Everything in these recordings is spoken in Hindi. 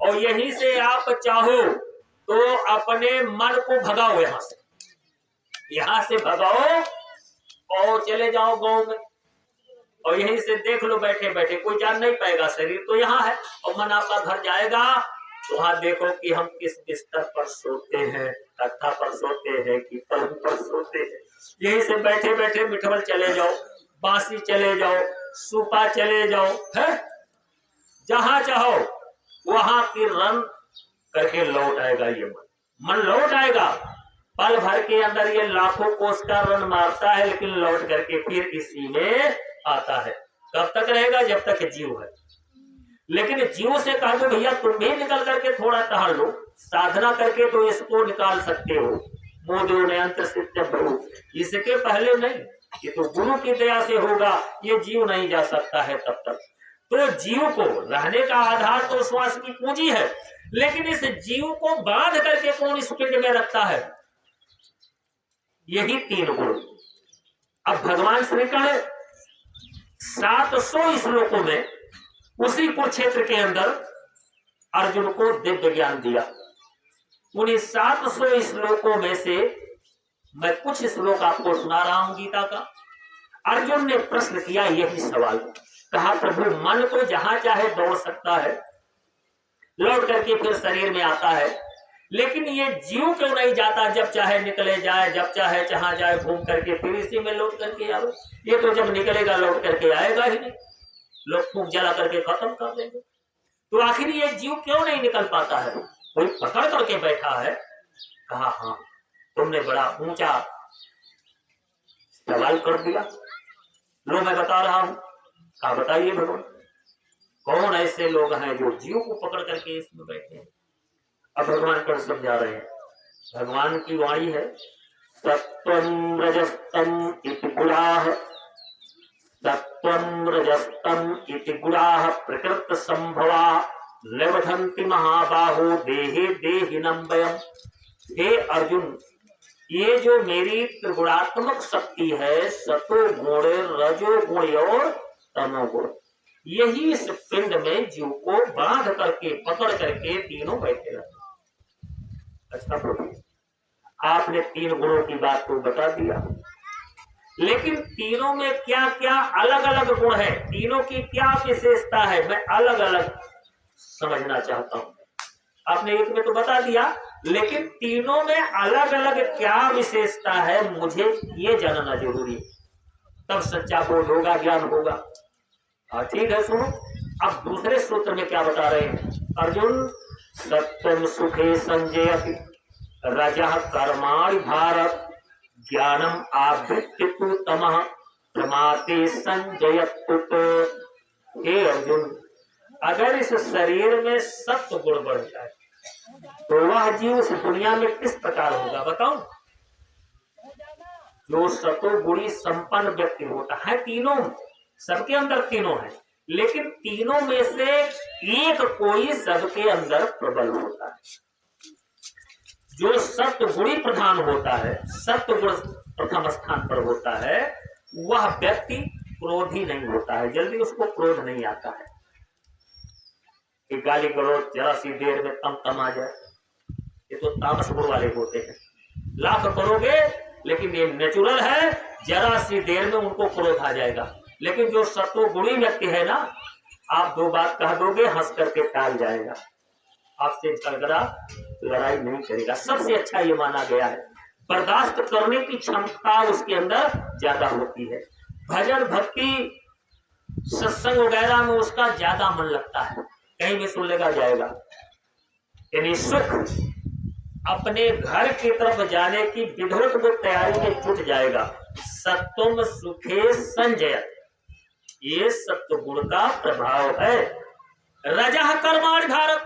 और यहीं से आप चाहो तो अपने मन को भगाओ, यहां से भगाओ और चले जाओ गांव में, और यहीं से देख लो बैठे बैठे, कोई जान नहीं पाएगा, शरीर तो यहाँ है और मन आपका घर जाएगा। तो वहां देखो कि हम किस बिस्तर पर सोते हैं, तख्ता पर सोते हैं कि पलंग पर सोते हैं। यहीं से बैठे बैठे मिठवल चले जाओ, बांसी चले जाओ, सुपा चले जाओ, है जहां चाहो वहां की रन करके लौट आएगा। ये मन लौट आएगा। पल भर के अंदर ये लाखों कोस का रन मारता है, लेकिन लौट करके फिर इसी में आता है। कब तक रहेगा? जब तक जीव है। लेकिन जीव से कहा तो भैया तुम भी निकल करके थोड़ा टहल लो, साधना करके तो इसको निकाल सकते हो। मोदो ने अंतर से इसके पहले नहीं, ये तो गुरु की दया से होगा, ये जीव नहीं जा सकता है तब तक। तो जीव को रहने का आधार तो श्वास की पूंजी है, लेकिन इस जीव को बांध करके कौन इस पिंड में रखता है? यही तीन गुण। अब भगवान श्री कृष्ण 700 श्लोकों में उसी कुरुक्षेत्र के अंदर अर्जुन को दिव्य ज्ञान दिया। उन्हीं 700 श्लोकों में से मैं कुछ श्लोक आपको सुना रहा हूं गीता का। अर्जुन ने प्रश्न किया यही सवाल, कहा प्रभु मन तो जहां चाहे दौड़ सकता है, लौट करके फिर शरीर में आता है, लेकिन ये जीव क्यों नहीं जाता? जब चाहे निकले जाए, जब चाहे जहां जाए घूम करके फिर इसी में लौट करके आओ। ये तो जब निकलेगा लौट करके आएगा ही नहीं, लोग फूंक जला करके खत्म कर देंगे। तो आखिर ये जीव क्यों नहीं निकल पाता है? कोई पकड़ करके बैठा है। कहा हाँ तुमने बड़ा ऊंचा सवाल कर दिया, लो मैं बता रहा हूं। कहा बताइए भगवान, कौन ऐसे लोग हैं जो जीव को पकड़ करके इसमें बैठे हैं? अब भगवान कर समझा रहे हैं। भगवान की वाणी है, सत्वं रजस्तम इति गुणाः, सत्वं रजस्तम इति गुणाः प्रकृत संभवा निबधन्ति महाबाहो देहे देहिनम् वयम्। हे अर्जुन, ये जो मेरी त्रिगुणात्मक शक्ति है, सतो गुण, रजो गुण और तमो गुण, यही इस पिंड में जीव को बांध करके पकड़ करके तीनों बैठे रहते। अच्छा प्रभु, आपने तीन गुणों की बात को बता दिया, लेकिन तीनों में क्या क्या अलग अलग गुण है, तीनों की क्या विशेषता है, मैं अलग अलग समझना चाहता हूं। आपने एक में तो बता दिया, लेकिन तीनों में अलग अलग क्या विशेषता है मुझे ये जानना जरूरी है, तब सच्चा बोध होगा, ज्ञान होगा। हाँ ठीक है, सुनो अब दूसरे सूत्र में क्या बता रहे हैं अर्जुन। सत्यम सुखे संजयति रजः कर्माणि भारत, ज्ञानम आवृत्ति तु तमः प्रमाते संजयत्युत। हे अर्जुन, अगर इस शरीर में सत्व गुण बढ़ जाए तो वह जीव इस दुनिया में किस प्रकार होगा बताओ? जो सतोगुणी संपन्न व्यक्ति होता है, तीनों सबके अंदर तीनों है, लेकिन तीनों में से एक कोई सबके अंदर प्रबल होता है। जो सत्वगुणी प्रधान होता है, सत्वगुण प्रथम स्थान पर होता है, वह व्यक्ति क्रोधी नहीं होता है, जल्दी उसको क्रोध नहीं आता है कि गाली गलौज जरा सी देर में तम आ जाए। ये तो तामस गुण वाले होते हैं, लाख करोगे लेकिन ये नेचुरल है, जरा सी देर में उनको क्रोध आ जाएगा। लेकिन जो सत्वगुणी व्यक्ति है ना, आप दो बात कह दोगे हंस करके टाल जाएगा, आपसे झगड़ा लड़ाई नहीं करेगा। सबसे अच्छा ये माना गया है, बर्दाश्त करने की क्षमता उसके अंदर ज्यादा होती है। भजन भक्ति सत्संग वगैरह में उसका ज्यादा मन लगता है, कहीं भी सुन लेगा जाएगा। यानी सुख अपने घर की तरफ जाने की विधुरत वो तैयारी में जुट जाएगा। सत्वम सुखे संजय, ये सत्व गुण का प्रभाव है। रजः कर्माणि भारत,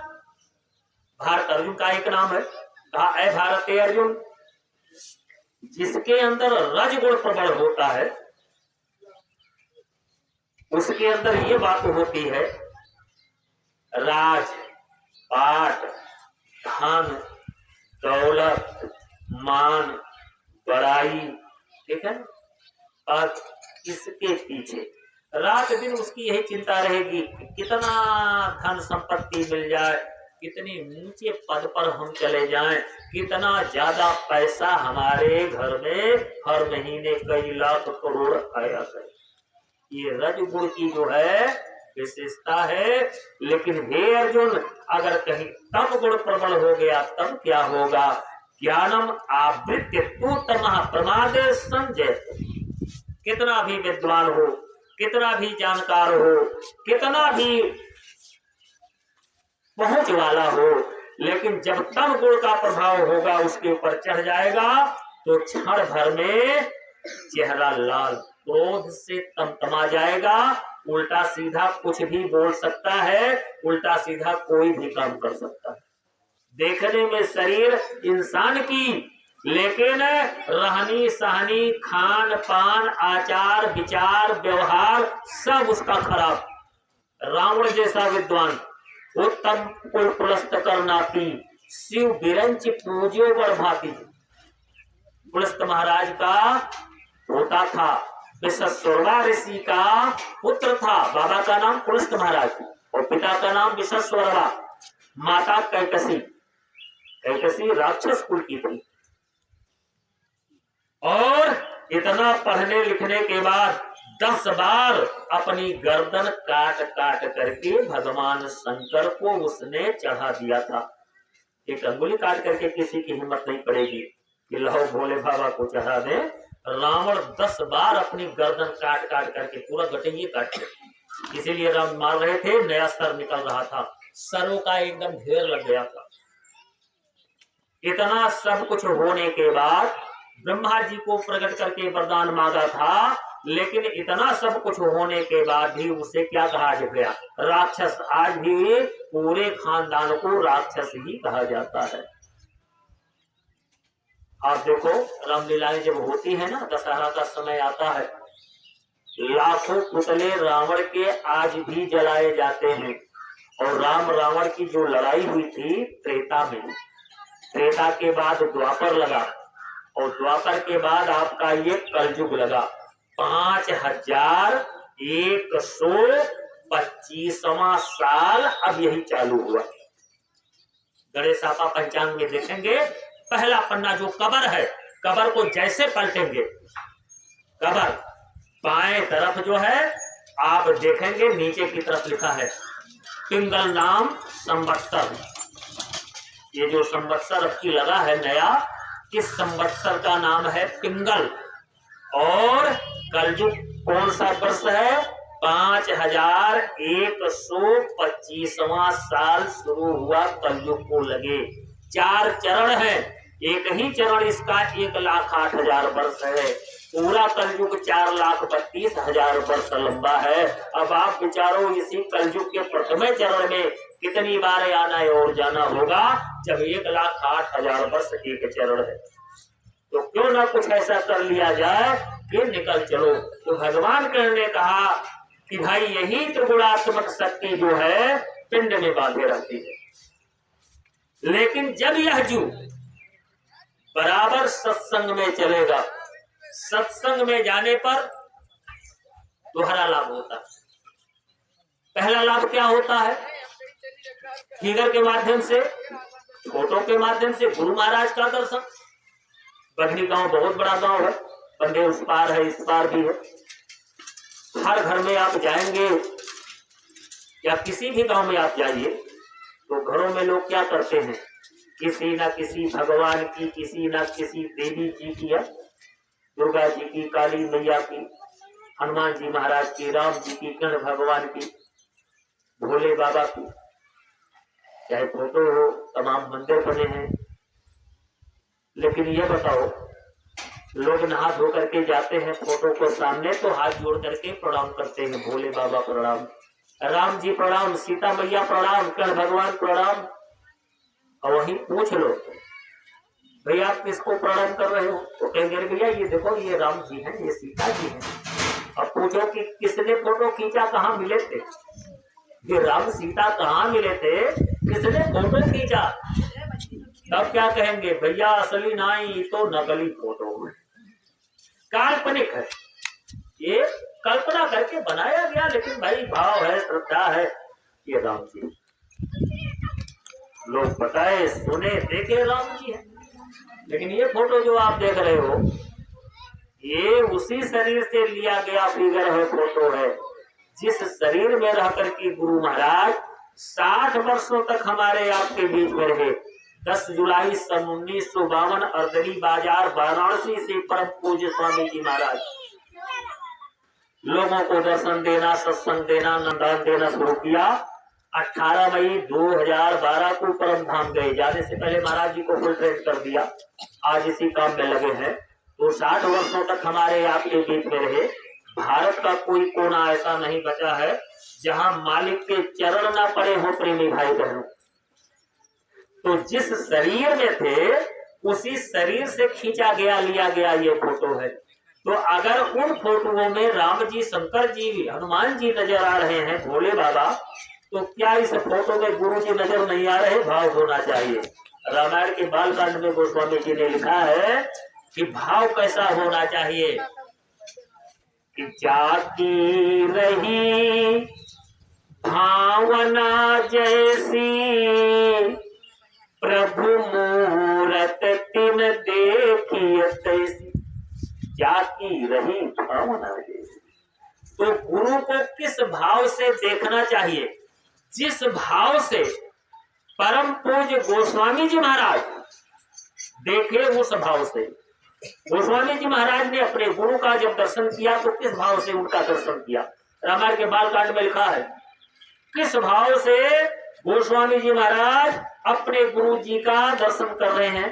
भारत अर्जुन का एक नाम है। कहा ऐ भारत ए अर्जुन, जिसके अंदर रज गुण प्रबल होता है उसके अंदर ये बात होती है, राज पाट धन दौलत मान बड़ाई, ठीक है। और इसके पीछे रात दिन उसकी यही चिंता रहेगी कि कितना धन संपत्ति मिल जाए, कितने ऊंचे पद पर हम चले जाएं, कितना ज्यादा पैसा हमारे घर में हर महीने कई लाख करोड़ आया करे, ये रजगुण की जो है विशेषता है। लेकिन हे अर्जुन, अगर कहीं तम गुण प्रबल हो गया तब क्या होगा? ज्ञानम आवृत्य तू तमः प्रमादे संजय। कितना भी विद्वान हो, कितना भी जानकार हो, कितना भी पहुंच वाला हो, लेकिन जब तम गुण का प्रभाव होगा उसके ऊपर चढ़ जाएगा तो क्षण भर में चेहरा लाल, क्रोध से तमतमा जाएगा, उल्टा सीधा कुछ भी बोल सकता है, उल्टा सीधा कोई भी काम कर सकता है। देखने में शरीर इंसान की, लेकिन रहनी सहनी, खान पान, आचार विचार व्यवहार सब उसका खराब। रावण जैसा विद्वान, उत्तम कुल पुलस्त करनाती, शिव बिरंच पूज्यो बढ़भाती। पुलस्त महाराज का पोता था, विश्वस्वरवा ऋषि का पुत्र था। बाबा का नाम पुलस्त महाराज और पिता का नाम विश्वस्वरवा, माता कैकसी। कैकसी राक्षस कुल की थी। और इतना पढ़ने लिखने के बाद 10 बार अपनी गर्दन काट काट करके भगवान शंकर को उसने चढ़ा दिया था। एक अंगुली काट करके किसी की हिम्मत नहीं पड़ेगी कि लहो भोले बाबा को चढ़ा दे। रावण 10 बार अपनी गर्दन काट काट करके पूरा गटेंगे काट, इसीलिए राम मार रहे थे, नया सर निकल रहा था, सरों का एकदम ढेर लग गया था। इतना सब कुछ होने के बाद ब्रह्मा जी को प्रकट करके वरदान मांगा था, लेकिन इतना सब कुछ होने के बाद भी उसे क्या कहा गया? राक्षस। आज भी पूरे खानदान को राक्षस ही कहा जाता है। आप देखो, रामलीलाएं जब होती है ना, दशहरा का समय आता है, लाखों पुतले रावण के आज भी जलाए जाते हैं। और राम रावण की जो लड़ाई हुई थी त्रेता में, त्रेता के बाद द्वापर लगा, और द्वापर के बाद आपका ये कलयुग लगा। 5125वां साल अब यही चालू हुआ। गणेश आपा पंचांग में देखेंगे, पहला पन्ना जो कबर है, कबर को जैसे पलटेंगे, कबर बाएं तरफ जो है आप देखेंगे नीचे की तरफ लिखा है पिंगल नाम संवत्सर। ये जो संवत्सर अब की लगा है नया, इस संवत्सर का नाम है पिंगल। और कलयुग कौन सा वर्ष है? 5125वां साल शुरू हुआ कलयुग को लगे। 4 चरण है, एक ही चरण इसका 1,08,000 वर्ष है। पूरा कलयुग 4,32,000 वर्ष लंबा है। अब आप विचारो, इसी कलयुग के प्रथम चरण में कितनी बार आना है और जाना होगा, जब 1,08,000 वर्ष एक चरण है। तो क्यों ना कुछ ऐसा कर लिया जाए कि निकल चलो। तो भगवान कृष्ण ने कहा कि भाई यही त्रिगुणात्मक शक्ति जो है पिंड में बांधे रहती है, लेकिन जब यह जीव बराबर सत्संग में चलेगा, सत्संग में जाने पर दोहरा लाभ होता है। पहला लाभ क्या होता है? फिगर के माध्यम से, फोटो के माध्यम से गुरु महाराज का दर्शन। बघनी गांव बहुत बड़ा गांव है, पंडे उस पार है, इस पार भी है। हर घर में आप जाएंगे या किसी भी गांव में आप जाइए तो घरों में लोग क्या करते हैं? किसी ना किसी भगवान की, किसी ना किसी देवी जी की, है दुर्गा जी की, काली मैया की, हनुमान जी महाराज की, राम जी की, कृष्ण भगवान की, भोले बाबा की, चाहे फोटो हो, तमाम मंदिर बने हैं। लेकिन ये बताओ, लोग नहा धो करके जाते हैं फोटो को सामने तो हाथ जोड़ करके प्रणाम करते हैं, भोले बाबा प्रणाम, राम जी प्रणाम, सीता मैया प्रणाम, कृष्ण भगवान प्रणाम। और वहीं पूछ लो भैया आप किसको प्रणाम कर रहे हो, तो कहेंगे भैया ये देखो ये राम जी हैं, ये सीता जी हैं। अब पूछो कि किसने फोटो खींचा, कहाँ मिले थे ये राम सीता, कहाँ मिले थे, किसने फोटो खींचा? तब क्या कहेंगे? भैया असली नाई तो नकली फोटो है, काल्पनिक है, ये कल्पना करके बनाया गया, लेकिन भाई भाव है, श्रद्धा है, ये राम जी। लोग बताए सुने देखे राम जी है। लेकिन ये फोटो जो आप देख रहे हो ये उसी शरीर से लिया गया फिगर है, फोटो है, जिस शरीर में रह करके गुरु महाराज 60 वर्षों तक हमारे आपके बीच में रहे। 10 जुलाई सन 1952 अर्दली बाजार वाराणसी से परम पूज्य स्वामी जी महाराज लोगों को दर्शन देना, सत्संग देना, नंदान देना शुरू किया। 18 मई 2012 को परम धाम गए। जाने से पहले महाराज जी को फुल ट्रेन कर दिया। आज इसी काम में लगे हैं। तो 60 वर्षों तक हमारे आपके बीच में रहे। भारत का कोई कोना ऐसा नहीं बचा है जहां मालिक के चरण ना पड़े हो प्रेमी भाई बहनों। तो जिस शरीर में थे उसी शरीर से खींचा गया, लिया गया ये फोटो है। तो अगर उन फोटोओं में राम जी, शंकर जी, हनुमान जी नजर आ रहे हैं, भोले बाबा, तो क्या इस फोटो में गुरु जी नजर नहीं आ रहे? भाव होना चाहिए। रामायण के बालकांड में गोस्वामी जी ने लिखा है कि भाव कैसा होना चाहिए कि जाती रही भावना जैसी प्रभु मूरत तिन देखिए तैसी। जाती रही भावना जैसी। तो गुरु को किस भाव से देखना चाहिए? जिस भाव से परम पूज्य गोस्वामी जी महाराज देखे, उस भाव से। गोस्वामी जी महाराज ने अपने गुरु का जब दर्शन किया तो किस भाव से उनका दर्शन किया? रामायण के बालकांड में लिखा है किस भाव से गोस्वामी जी महाराज अपने गुरु जी का दर्शन कर रहे हैं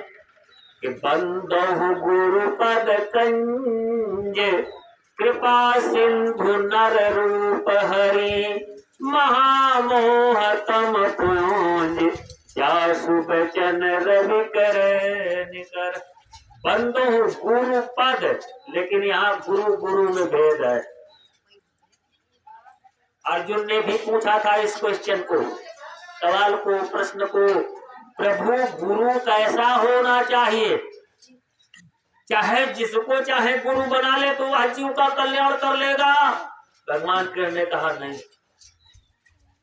कि बंदहु गुरु पद कंज कृपा सिंधु नर रूप हरि महामोह तम पूंज जासु बचन रवि कर निकर। बंदहु गुरु पद, लेकिन यहाँ गुरु गुरु में भेद है। अर्जुन ने भी पूछा था इस क्वेश्चन को, सवाल को, प्रश्न को, प्रभु गुरु कैसा होना चाहिए? चाहे जिसको चाहे गुरु बना ले तो वह जीव का कल्याण कर लेगा। भगवान कृष्ण ने कहा नहीं,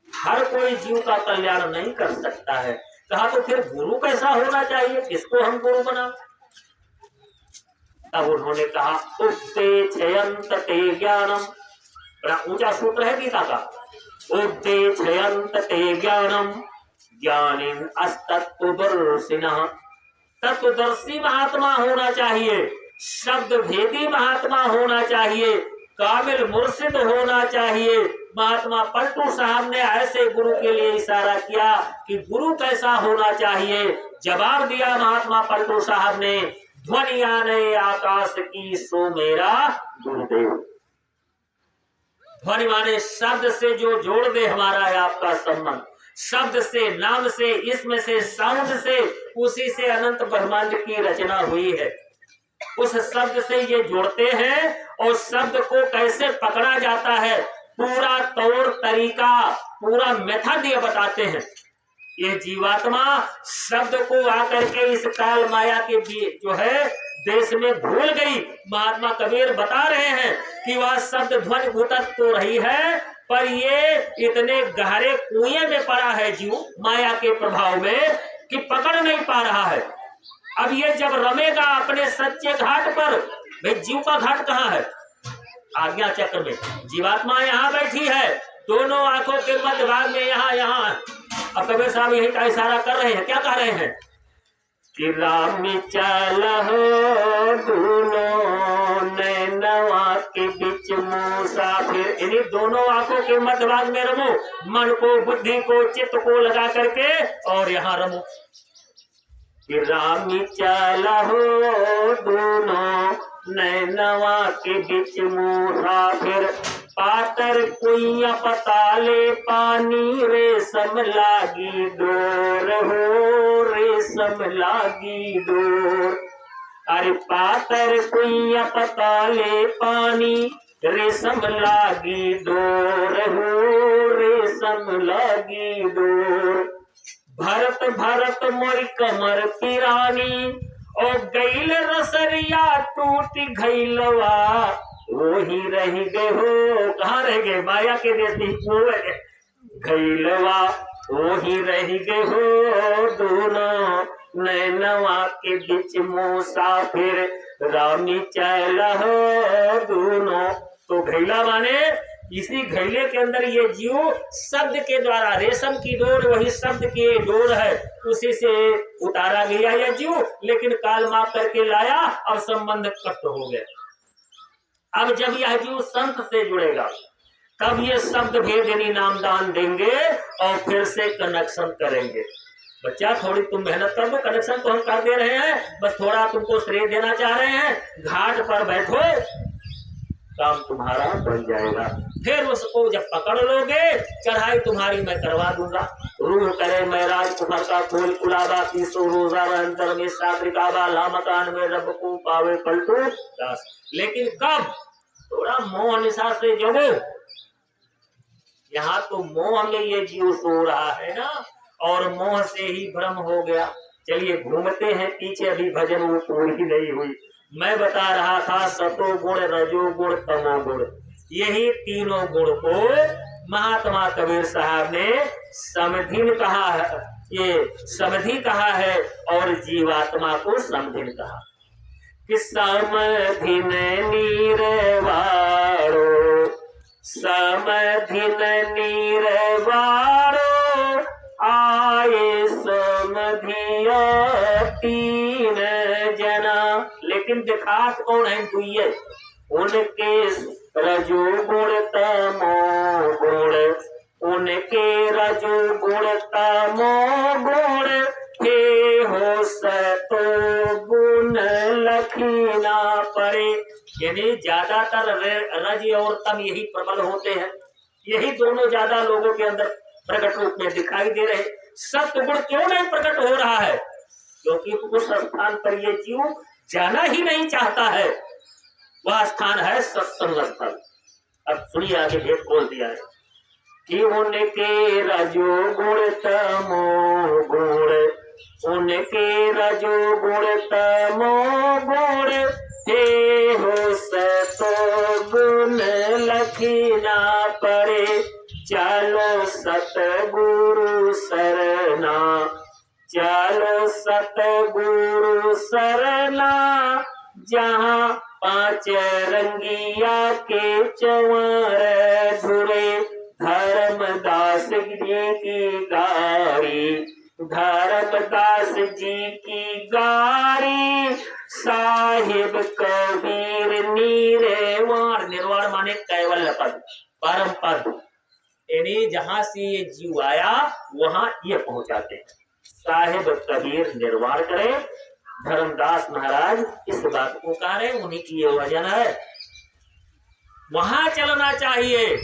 हर कोई जीव का कल्याण नहीं कर सकता है। कहा तो फिर गुरु कैसा होना चाहिए, किसको हम गुरु बना? तब उन्होंने कहा उद्देश्यंत ते ज्ञानम, बड़ा ऊंचा सूत्र है गीता का। उद्देश्यंत ते ज्ञानम ज्ञानिन अस्तत्वदर्शिनः। तत्वदर्शी महात्मा होना चाहिए, शब्द भेदी महात्मा होना चाहिए, काबिल मुर्शिद होना चाहिए। महात्मा पलटू साहब ने ऐसे गुरु के लिए इशारा किया कि गुरु कैसा होना चाहिए। जवाब दिया महात्मा पलटू साहब ने, ध्वनि आने आकाश की सो मेरा गुरुदेव। ध्वनि माने शब्द से जो जोड़ दे हमारा है आपका संबंध, शब्द से, नाम से, इसमें से, साउंड से, उसी से अनंत ब्रह्मांड की रचना हुई है। उस शब्द से ये जोड़ते हैं और शब्द को कैसे पकड़ा जाता है, पूरा तौर तरीका, पूरा मेथड ये बताते हैं। ये जीवात्मा शब्द को आकर के इस काल माया के जो है देश में भूल गई। महात्मा कबीर बता रहे हैं कि वह शब्द ध्वनि उतर तो रही है, पर ये इतने गहरे कुएं में पड़ा है जीव माया के प्रभाव में कि पकड़ नहीं पा रहा है। अब ये जब रमेगा अपने सच्चे घाट पर, भाई जीव का घाट कहाँ है? आज्ञा चक्र में। जीवात्मा यहाँ बैठी है, दोनों आंखों के मध्य भाग में, यहाँ। अब कबीर साहब यही का इशारा कर रहे हैं। क्या कह रहे हैं कि राम चलहो दोनों नैनवा के बीच मुसाफिर। इन्हीं दोनों आंखों के मध्य भाग में रमो, मन को, बुद्धि को, चित्त को लगा करके और यहाँ रमो कि राम चलहो दोनों नैनवा के बीच मुसाफिर। पातर कुइया पताले पानी रेशम लागी डोर हो, रेशम लागी डोर। अरे पातर कुइया पताले पानी रेशम लागी डोर हो, रेशम लागी डोर। भरत भरत मोर कमर पिरानी और गैल रसरिया टूट गैलवा, वही रह गए हो। कहाँ रह गए? माया के देश में गैलवा वो ही रह गए हो दोनों नैनवा के बीच मुसाफिर रामी चला हो दोनों। तो घैला माने इसी घैले के अंदर ये जीव शब्द के द्वारा, रेशम की डोर वही शब्द की डोर है, उसी से उतारा गया यह जीव, लेकिन काल माप करके लाया और संबंध कट हो गया। अब जब यह जीव संत से जुड़ेगा तब ये शब्द भेदनी नामदान देंगे और फिर से कनेक्शन करेंगे। बच्चा थोड़ी तुम मेहनत कर दो, कनेक्शन तो हम कर दे रहे हैं, बस थोड़ा तुमको श्रेय देना चाह रहे हैं। घाट पर बैठो, काम तुम्हारा बन जाएगा। फिर उसको जब पकड़ लोगे चढ़ाई तुम्हारी मैं करवा दूंगा। रूह करे मैं राजकुमार का फूल गुलाबा की सो रोजा अंतर में सात्रिकाबा ला मकान में रब को पावे पलटू दास। लेकिन कब थोड़ा मोह निशा से जगो। यहाँ तो मोह में ये जीव सो रहा है ना, और मोह से ही भ्रम हो गया। चलिए घूमते हैं पीछे, अभी भजन वो पूरी नहीं हुई। मैं बता रहा था सतो गुण रजो गुण तमो गुण, यही तीनों गुण को महात्मा कबीर साहब ने समधिन कहा है, ये समधि कहा है, और जीवात्मा को समधिन कहा कि समधिन नीरवाड़ो, समधिन नीरवाड़ो आए समधिया तीन जना। लेकिन दिखात कौन है दुइये? उनके रजो गुण तमो गुण, उनके रजो गुण तमो गुण, हे हो सतो गुण लखीना पड़े। यानी ज्यादातर रज और तम यही प्रबल होते हैं, यही दोनों ज्यादा लोगों के अंदर प्रकट रूप में दिखाई दे रहे। सत्गुण क्यों नहीं प्रकट हो रहा है? क्योंकि उस स्थान पर ये जीव जाना ही नहीं चाहता है। वह स्थान है सत्संग स्थल। अब सुनिए आगे भेद खोल दिया है कि उनके रजो गुण तमो गुण, उनके रजो गुण तमो गुण, हे हो सतो गुण लखीना पड़े। चलो सतगुरु सरना, चलो सतगुरु सरना, जहाँ पांच रंगिया के चंवर धुरे। धर्मदास जी की गाड़ी, धर्मदास जी की गाड़ी, साहिब कबीर निर्वाण। निर्वाण माने कैवल्य पद, परम पद। यानी जहां से ये जीव आया वहां ये पहुंचाते हैं। साहिब कबीर निर्वाण करे, धर्मदास महाराज इस बात को कह रहे, उन्हीं की ये वजन है। वहां चलना चाहिए।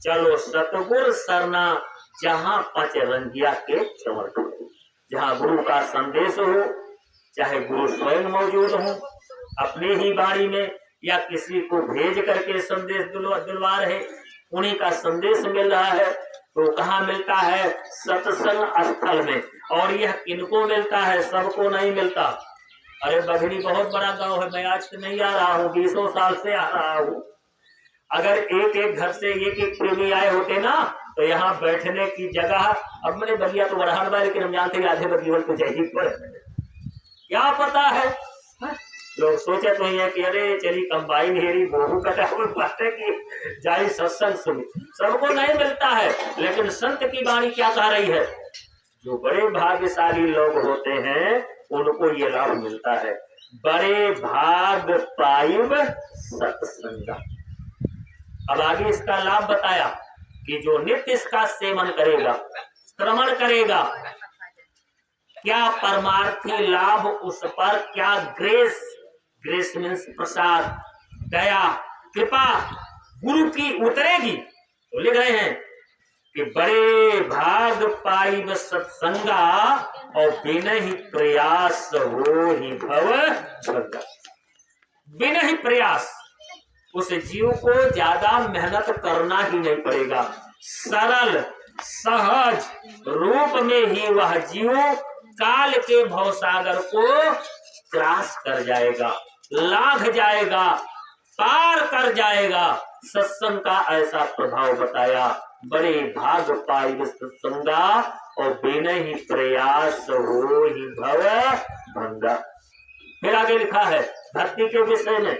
चलो सतगुरु सरना, जहां पंचरंगिया के चंवर, जहां गुरु का संदेश हो, चाहे गुरु स्वयं मौजूद हो अपने ही बाड़ी में, या किसी को भेज करके संदेश दिलवा रहे, उन्हीं का संदेश मिल रहा है। तो कहाँ मिलता है? सत्संग स्थल में। और यह किनको मिलता है? सबको नहीं मिलता। अरे बघड़ी बहुत बड़ा गांव है, मैं आज से नहीं आ रहा हूँ, 20 साल से आ रहा हूँ। अगर एक एक घर से एक एक प्रेमी आए होते ना, तो यहाँ बैठने की जगह, अब मैंने बलिया तो बढ़ान बा, लेकिन हम जानते हैं आधे बदीवल तो चाहिए पर क्या पता है। लोग सोचे तो है कि अरे चली कंबाइन हेरी बहु कटा हुई बातें की जाई सत्संग सुनी। सबको नहीं मिलता है, लेकिन संत की वाणी क्या कह रही है? जो बड़े भाग्यशाली लोग होते हैं उनको ये लाभ मिलता है। बड़े भाग पाइब सत्संग। अब आगे इसका लाभ बताया कि जो नित्य इसका सेवन करेगा, श्रवण करेगा, क्या परमार्थी लाभ उस पर, क्या ग्रेस, ग्रेस मीन्स प्रसाद, दया, कृपा गुरु की उतरेगी। तो लिख रहे हैं कि बड़े भाग पाइब सत्संगा, और बिना ही प्रयास हो ही भव भंगा। बिना ही प्रयास, उस जीव को ज्यादा मेहनत करना ही नहीं पड़ेगा। सरल सहज रूप में ही वह जीव काल के भवसागर को क्रॉस कर जाएगा, लांघ जाएगा, पार कर जाएगा। सत्संग का ऐसा प्रभाव बताया। बड़े भाग पाई सत्संगा और बिना ही प्रयास हो ही भव भंगा। फिर आगे लिखा है भक्ति के विषय में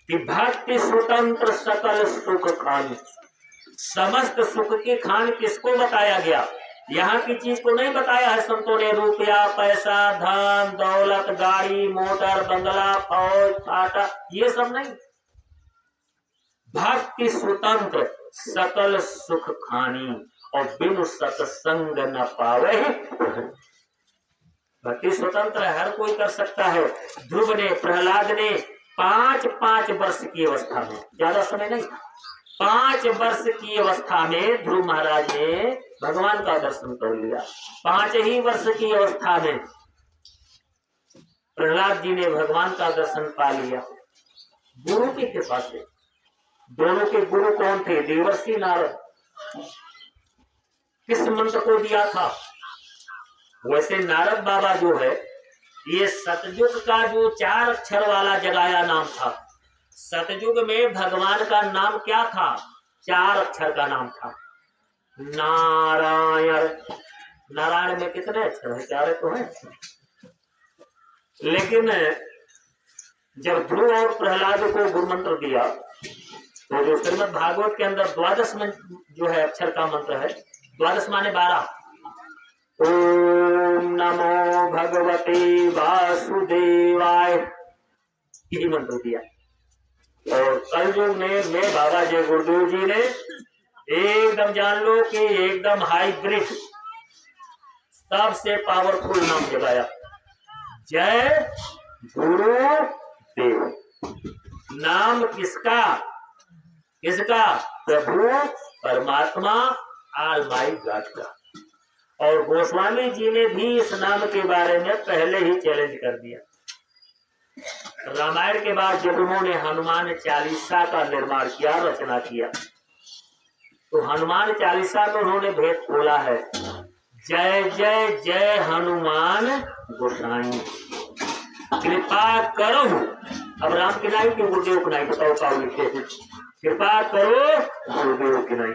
कि भक्ति स्वतंत्र सकल सुख खान। समस्त सुख की खान किसको बताया गया? यहाँ की चीज को नहीं बताया है संतों ने। रुपया पैसा धन दौलत गाड़ी मोटर बंगला फौज फाटा ये सब नहीं। भक्ति स्वतंत्र सकल सुख खानी और बिनु सत्संग न पावे। भक्ति स्वतंत्र है, हर कोई कर सकता है। ध्रुव ने प्रहलाद ने 5 वर्ष की अवस्था में, ज्यादा समय नहीं, 5 वर्ष की अवस्था में ध्रुव महाराज ने भगवान का दर्शन कर लिया। 5 ही वर्ष की अवस्था में प्रहलाद जी ने भगवान का दर्शन पा लिया गुरु की कृपा से। दोनों के गुरु कौन थे? देवर्षि नारद। किस मंत्र को दिया था? वैसे नारद बाबा जो है ये सतयुग का जो 4 अक्षर वाला जगाया नाम था। सतयुग में भगवान का नाम क्या था? 4 अक्षर का नाम था नारायण। नारायण में कितने अक्षर है? 4 तो है। लेकिन जब ध्रुव और प्रहलाद को गुरु मंत्र दिया तो जो श्रीमद् भागवत के अंदर 12 में जो है अक्षर का मंत्र है, 12 माने 12। ओम नमो भगवते वासुदेवाय यही मंत्र दिया। और कलयुग में मैं बाबा जय गुरुदेव जी ने एकदम जान लो कि एकदम हाईब्रिड सबसे पावरफुल नाम जगाया, जय गुरुदेव। नाम किसका? किसका? प्रभु परमात्मा ऑलमाइटी गॉड का। और गोस्वामी जी ने भी इस नाम के बारे में पहले ही चैलेंज कर दिया। रामायण के बाद जब उन्होंने हनुमान चालीसा का निर्माण किया, रचना किया, तो हनुमान चालीसा में उन्होंने भेद खोला है, जय जय जय हनुमान गोसाई कृपा करो। अब राम की नाई की गुरुदेव की नाई बताओ क्या लिखे? कृपा करो गुरुदेव की नाई।